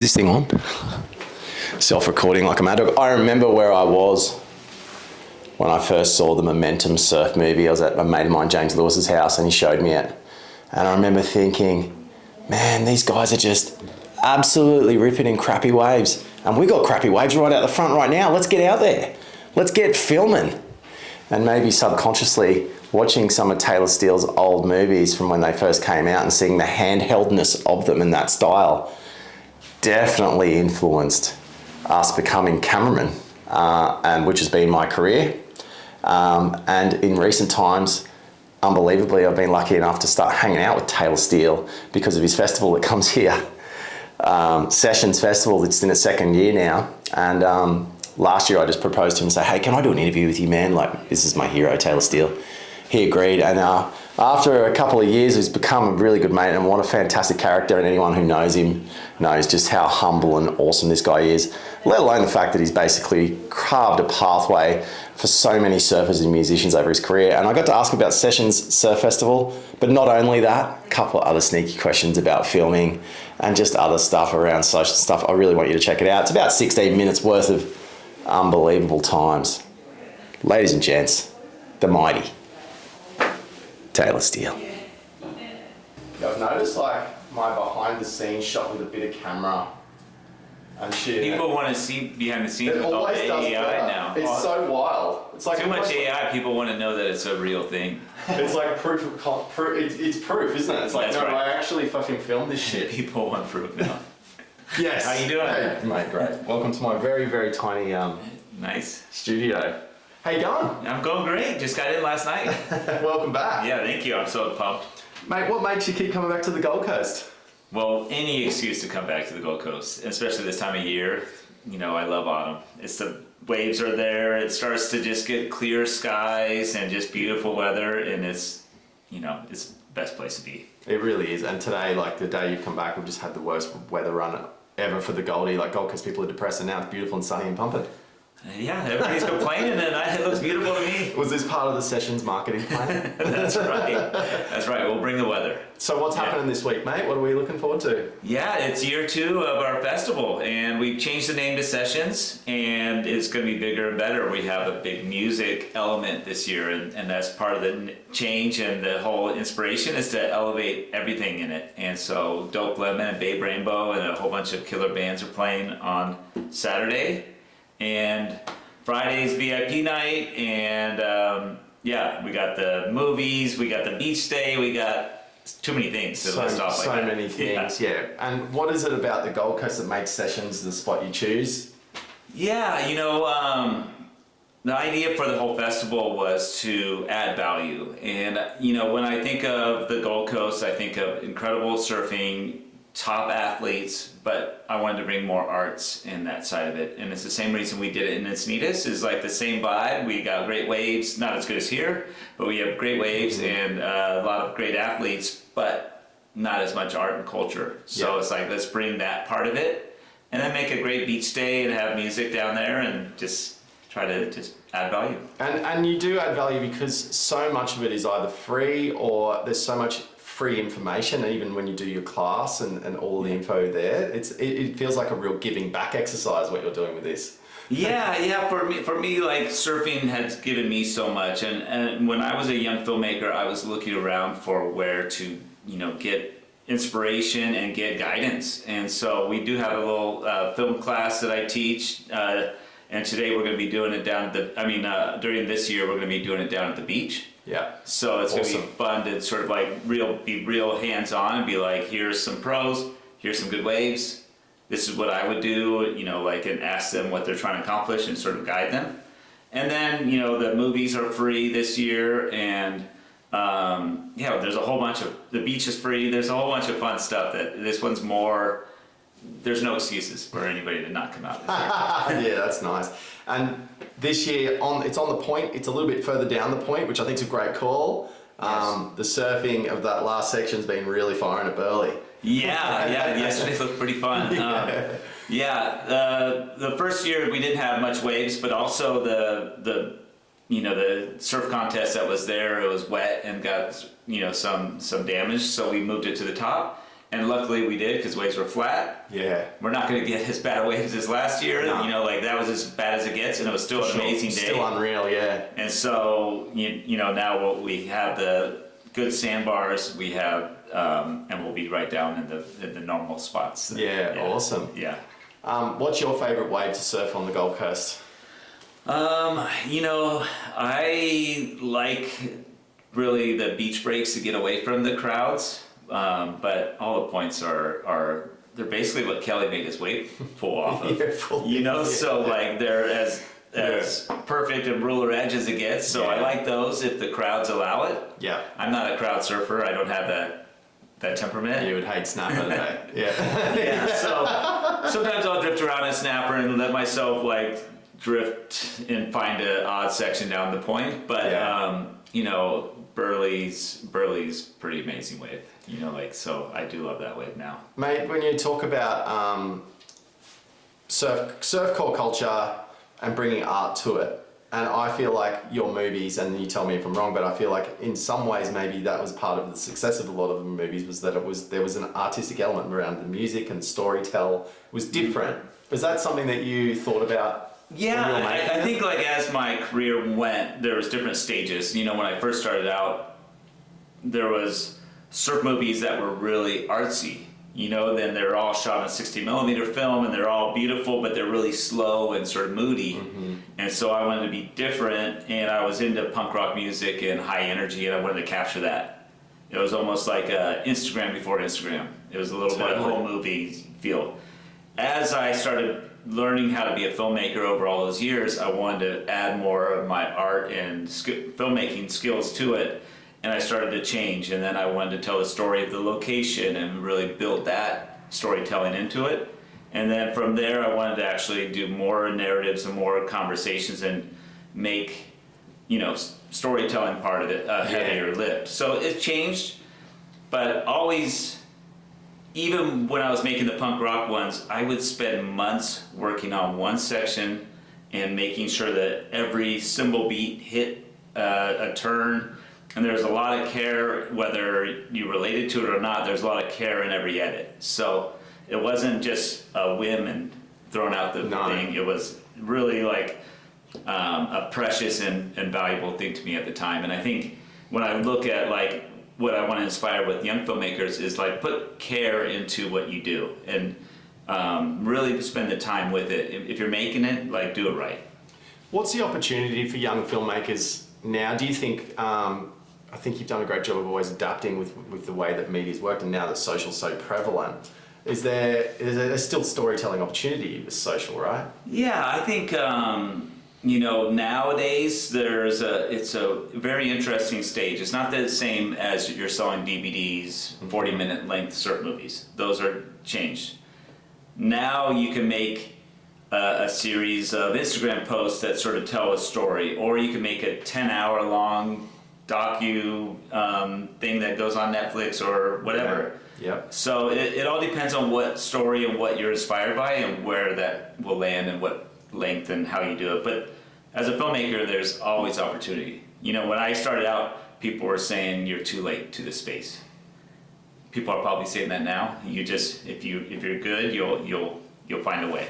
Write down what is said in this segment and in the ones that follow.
This thing on? Self-recording like a mad dog. I remember where I was when I first saw the Momentum surf movie. I was at a mate of mine, James Lewis's house, and he showed me it. And I remember thinking, man, these guys are just absolutely ripping in crappy waves. And we got crappy waves right out the front right now. Let's get out there. Let's get filming. And maybe subconsciously watching some of Taylor Steele's old movies from when they first came out and seeing the handheldness of them in that style definitely influenced us becoming cameramen, and which has been my career. And in recent times, unbelievably, I've been lucky enough to start hanging out with Taylor Steele because of his festival that comes here. Sessions Festival, it's in its second year now. And last year I just proposed to him and said, hey, can I do an interview with you, man? Like, this is my hero, Taylor Steele. He agreed, and after a couple of years, he's become a really good mate, and what a fantastic character, and anyone who knows him knows just how humble and awesome this guy is, let alone the fact that he's basically carved a pathway for so many surfers and musicians over his career. And I got to ask him about Sessions Surf Festival, but not only that, a couple of other sneaky questions about filming and just other stuff around social stuff. I really want you to check it out. It's about 16 minutes worth of unbelievable times. Ladies and gents, the mighty Taylor Steele. I've noticed like my behind the scenes shot with a bit of camera and shit. People want to see behind the scenes with all the AI now. It's so wild. It's like too much AI. People want to know that it's a real thing. It's like proof of it's proof, isn't it? It's like, no, right. I actually fucking filmed this shit. People want proof now. Yes. How you doing? Hey, mate, great. Welcome to my very, very tiny nice studio. How you going? I'm going great. Just got in last night. Welcome back. Yeah, thank you. I'm so pumped. Mate, what makes you keep coming back to the Gold Coast? Well, any excuse to come back to the Gold Coast, especially this time of year. You know, I love autumn. It's the waves are there. It starts to just get clear skies and just beautiful weather, and it's, you know, it's the best place to be. It really is. And today, like the day you've come back, we've just had the worst weather run ever for the Goldie. Like Gold Coast people are depressed, and now it's beautiful and sunny and pumping. Yeah, everybody's complaining, and it looks beautiful to me. Was this part of the Sessions marketing plan? That's right. That's right. We'll bring the weather. So what's happening this week, mate? What are we looking forward to? Yeah, it's year 2 of our festival, and we've changed the name to Sessions, and it's going to be bigger and better. We have a big music element this year, and that's part of the change, and the whole inspiration is to elevate everything in it. And so Dope Lemon and Babe Rainbow and a whole bunch of killer bands are playing on Saturday. And Friday's VIP night, and yeah, we got the movies, we got the beach day, we got too many things to list off like that. So many things, yeah. And what is it about the Gold Coast that makes Sessions the spot you choose? Yeah, you know, the idea for the whole festival was to add value. And, you know, when I think of the Gold Coast, I think of incredible surfing, top athletes, but I wanted to bring more arts in that side of it. And it's the same reason we did it in Encinitas, is like the same vibe. We got great waves, not as good as here, but we have great waves and a lot of great athletes, but not as much art and culture. So it's like, let's bring that part of it and then make a great beach day and have music down there and just try to just add value. And you do add value because so much of it is either free or there's so much free information, even when you do your class and all the info there. It feels like a real giving back exercise what you're doing with this. Yeah, for me like surfing has given me so much, and when I was a young filmmaker, I was looking around for where to, you know, get inspiration and get guidance. And so we do have a little film class that I teach, and today we're going to be doing it down at the, during this year we're going to be doing it down at the beach. Yeah. So it's awesome. Going to be fun to sort of like be real hands-on and be like, here's some pros, here's some good waves, this is what I would do, you know, like, and ask them what they're trying to accomplish and sort of guide them. And then, you know, the movies are free this year, and yeah, there's a whole bunch of, the beach is free, there's a whole bunch of fun stuff that this one's more, there's no excuses for anybody to not come out this year. Yeah, that's nice. And this year, it's on the point, it's a little bit further down the point, which I think is a great call. Yes. The surfing of that last section's been really firing up early. Yeah, yesterday looked pretty fun. The first year we didn't have much waves, but also the surf contest that was there, it was wet and got, you know, some damage, so we moved it to the top. And luckily we did, because waves were flat. Yeah. We're not going to get as bad waves as last year. No. You know, like that was as bad as it gets, and it was still an amazing day. Still unreal, yeah. And so, you know, now we have the good sandbars, we have, and we'll be right down in the normal spots. Yeah, awesome. Yeah. What's your favourite wave to surf on the Gold Coast? You know, I like really the beach breaks to get away from the crowds. But all the points are they're basically what Kelly made his wave pull off of. You know, so like they're as perfect and ruler edge as it gets. So I like those if the crowds allow it. Yeah. I'm not a crowd surfer. I don't have that temperament. You would hate snapper today. Yeah. Yeah. So sometimes I'll drift around a snapper and let myself like drift and find an odd section down the point. But you know, Burley's pretty amazing wave. You know, like, so I do love that wave now. Mate, when you talk about surfcore culture and bringing art to it, and I feel like your movies, and you tell me if I'm wrong, but I feel like in some ways maybe that was part of the success of a lot of the movies, was that there was an artistic element around the music and the storytell was different. Was that something that you thought about? Yeah, I think like as my career went, there was different stages. You know, when I first started out, there was surf movies that were really artsy. You know, then they're all shot on 60mm film, and they're all beautiful, but they're really slow and sort of moody. Mm-hmm. And so I wanted to be different, and I was into punk rock music and high energy, and I wanted to capture that. It was almost like Instagram before Instagram. It was a little bit whole movie feel. As I started learning how to be a filmmaker over all those years, I wanted to add more of my art and filmmaking skills to it. And I started to change, and then I wanted to tell the story of the location and really build that storytelling into it. And then from there, I wanted to actually do more narratives and more conversations and make, you know, storytelling part of it a heavier lift. So it changed, but always, even when I was making the punk rock ones, I would spend months working on one section and making sure that every cymbal beat hit a turn. And there's a lot of care, whether you related to it or not, there's a lot of care in every edit. So it wasn't just a whim and throwing out the thing. It was really like a precious and valuable thing to me at the time. And I think when I look at like what I want to inspire with young filmmakers is like put care into what you do and really spend the time with it. If you're making it, like do it right. What's the opportunity for young filmmakers now? Do you think, I think you've done a great job of always adapting with the way that media's worked, and now that social's so prevalent, is there still storytelling opportunity with social, right? Yeah, I think, you know, nowadays it's a very interesting stage. It's not the same as you're selling DVDs, 40-minute length surf movies. Those are changed. Now you can make a series of Instagram posts that sort of tell a story, or you can make a 10-hour long docu thing that goes on Netflix or whatever. Yeah. So it all depends on what story and what you're inspired by and where that will land and what length and how you do it. But as a filmmaker, there's always opportunity. You know, when I started out, people were saying you're too late to the space. People are probably saying that now. You just, if you're good, you'll find a way.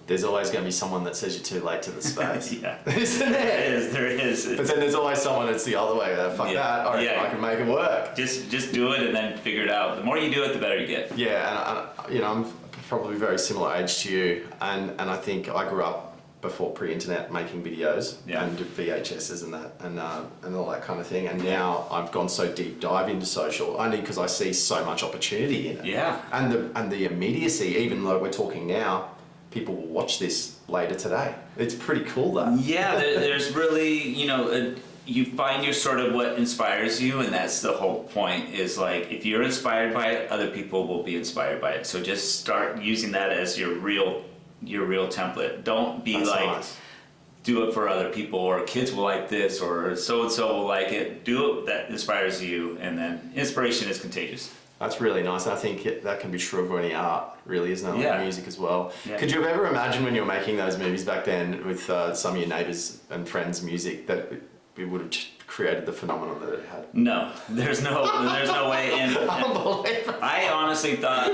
There's always going to be someone that says you're too late to the space. Yeah. Isn't there? There is. But then there's always someone that's the other way. Fuck that. I can make it work. Just do it and then figure it out. The more you do it, the better you get. Yeah, and you know, I'm probably very similar age to you, and I think I grew up before pre-internet making videos and VHSs and all that kind of thing. And now I've gone so deep dive into social only because I see so much opportunity in it. Yeah. And the immediacy, even though we're talking now, people will watch this later today. It's pretty cool though. Yeah, there's really, you know, you find your sort of what inspires you, and that's the whole point, is like if you're inspired by it, other people will be inspired by it. So just start using that as your real template. Don't be that's like nice. Do it for other people, or kids will like this, or so and so will like it. Do it that inspires you, and then inspiration is contagious. That's really nice. I think that can be true of any art, really, isn't it? Like music as well. Yeah. Could you have ever imagined when you were making those movies back then with some of your neighbours and friends' music that it would have created the phenomenon that it had. No, there's no way. And Unbelievable. I honestly thought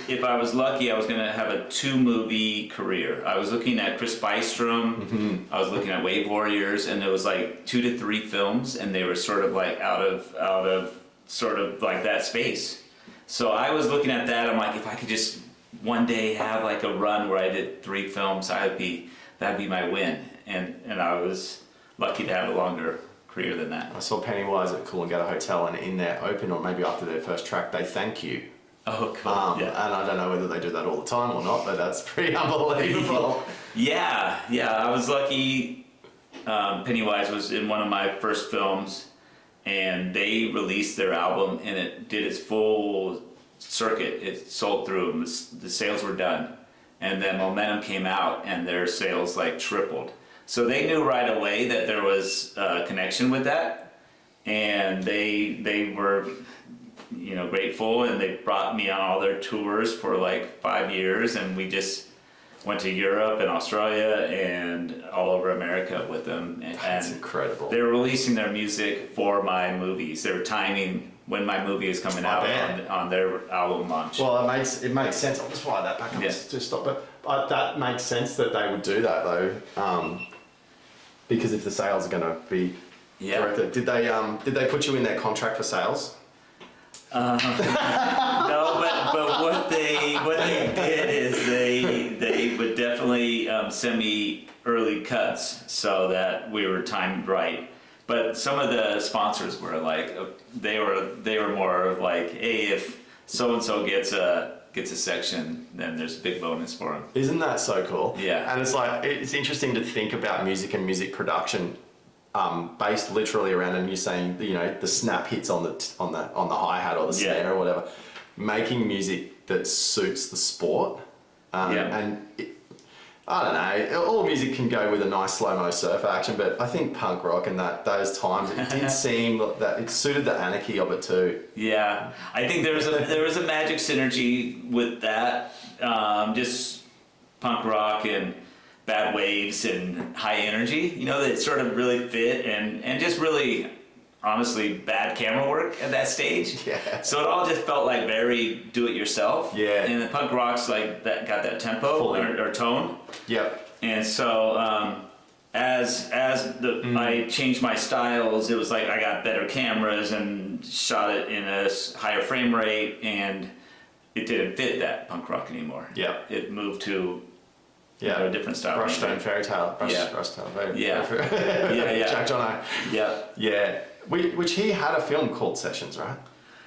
if I was lucky, I was going to have a 2-movie career. I was looking at Chris Bystrom, I was looking at Wave Warriors, and it was like 2 to 3 films, and they were sort of like out of sort of like that space. So I was looking at that. I'm like, if I could just one day have like a run where I did 3 films, that'd be my win. And I was lucky to have a longer career than that. I saw Pennywise at Coolangatta Hotel, and in their open, or maybe after their first track, they thank you. Oh, cool. And I don't know whether they do that all the time or not, but that's pretty unbelievable. Yeah, I was lucky. Pennywise was in one of my first films, and they released their album, and it did its full circuit. It sold through, and the sales were done. And then Momentum came out, and their sales like tripled. So they knew right away that there was a connection with that, and they were, grateful, and they brought me on all their tours for like 5 years, and we just went to Europe and Australia and all over America with them. That's incredible. They were releasing their music for my movies. They were timing when my movie is coming out on their album launch. Well, it makes sense. I'll just fire that back up. Just stop it. But that makes sense that they would do that though, because if the sales are going to be corrected. Did they put you in their contract for sales? No, but what they did is they would definitely send me early cuts so that we were timed right. But some of the sponsors were like, they were more like, hey, if so and so gets a section, then there's a big bonus for them. Isn't that so cool? Yeah. And it's interesting to think about music and music production based literally around, and you're saying the snap hits on the hi-hat or the snare or whatever, making music that suits the sport. And I don't know, all music can go with a nice slow-mo surf action, but I think punk rock and those times, it did seem that it suited the anarchy of it too. Yeah, I think there was a magic synergy with that, just punk rock and bad waves and high energy, that sort of really fit, and just really, honestly, bad camera work at that stage. Yeah. So it all just felt like very do-it-yourself. Yeah. And the punk rock's like that, got that tempo or tone. Yep. And so as I changed my styles, it was like I got better cameras and shot it in a higher frame rate, and it didn't fit that punk rock anymore. Yeah. It moved to a different style. Brushstone Fairy Tale. Brushstone. Yeah. Jack Jono. Yeah. Yeah. Which he had a film called Sessions, right?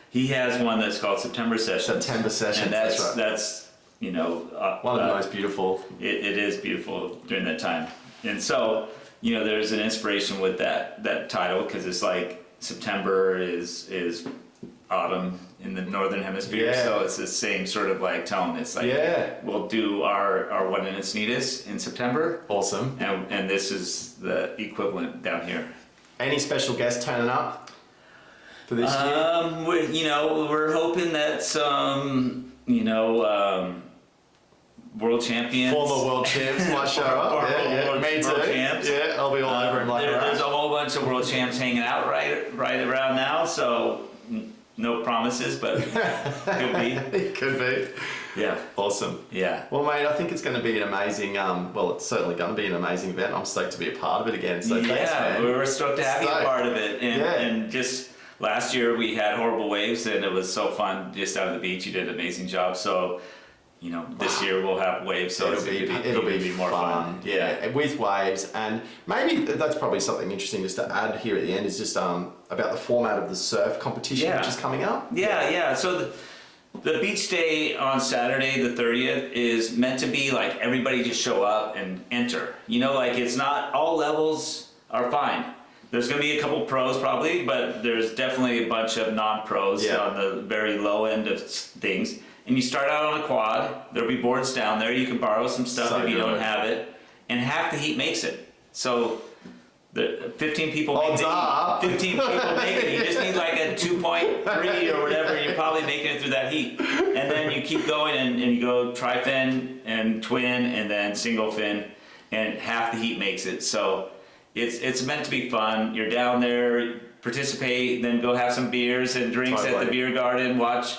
He has one that's called September Sessions. And that's right. That's one of the most beautiful. It is beautiful during that time, and so there's an inspiration with that title, because it's like September is autumn in the northern hemisphere, so it's the same sort of like tone. It's like we'll do our When It's Neatest in September. Awesome. And this is the equivalent down here. Any special guests turning up for this year? We're hoping that some world champions, former world champs might show up. Me too. Champs. Yeah, I'll be all over him like there's a whole bunch of world champs hanging out right around now, so no promises, but could be. It could be. Yeah. Awesome. Yeah. Well, mate, I think it's going to be an amazing, it's certainly going to be an amazing event. I'm stoked to be a part of it again. So thanks, man. We were stoked to have you a part of it. And just last year we had horrible waves, and it was so fun just out of the beach. You did an amazing job. So, this year we'll have waves, so it'll be more fun. Yeah, with waves. And maybe that's probably something interesting just to add here at the end is just about the format of the surf competition, which is coming up. Yeah. So the beach day on Saturday the 30th is meant to be like everybody just show up and enter. It's not, all levels are fine. There's going to be a couple pros probably, but there's definitely a bunch of non-pros on the very low end of things. And you start out on a quad. There'll be boards down there. You can borrow some stuff if you don't have it. And half the heat makes it. So the 15 people make it. 15 people make it. You just need like a 2.3 or whatever. You're probably making it through that heat. And then you keep going and you go tri-fin and twin and then single fin. And half the heat makes it. So it's meant to be fun. You're down there, participate, then go have some beers and drinks at the beer garden, watch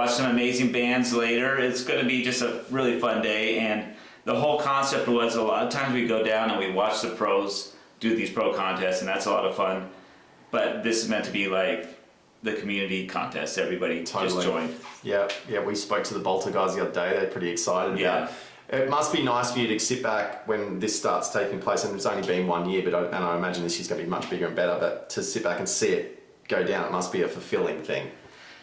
some amazing bands later. It's going to be just a really fun day. And the whole concept was, a lot of times we go down and we watch the pros do these pro contests, and that's a lot of fun. But this is meant to be like the community contest. Everybody just join. Yeah, we spoke to the Bolter guys the other day. They're pretty excited about it. It must be nice for you to sit back when this starts taking place, and it's only been 1 year, and I imagine this year's going to be much bigger and better, but to sit back and see it go down, it must be a fulfilling thing.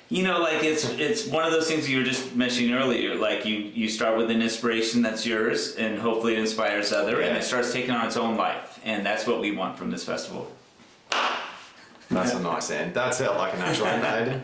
You know, like it's one of those things you were just mentioning earlier. Like you start with an inspiration that's yours, and hopefully it inspires other, and it starts taking on its own life. And that's what we want from this festival. That's a nice end. That felt like a natural end, Aiden.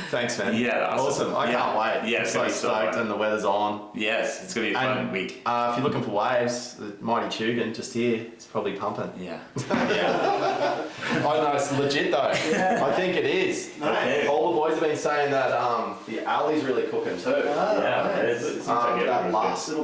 Thanks, man. Yeah, awesome. I can't wait. Yeah, I'm so stoked, and the weather's on. Yes, it's gonna be a fun week. If you're looking for waves, the mighty Tugan just here, it's probably pumping. Yeah. I know it's legit though. I think it is. Okay. All the boys have been saying that the alley's really cooking too. Yeah, it is. It seems like that last little bit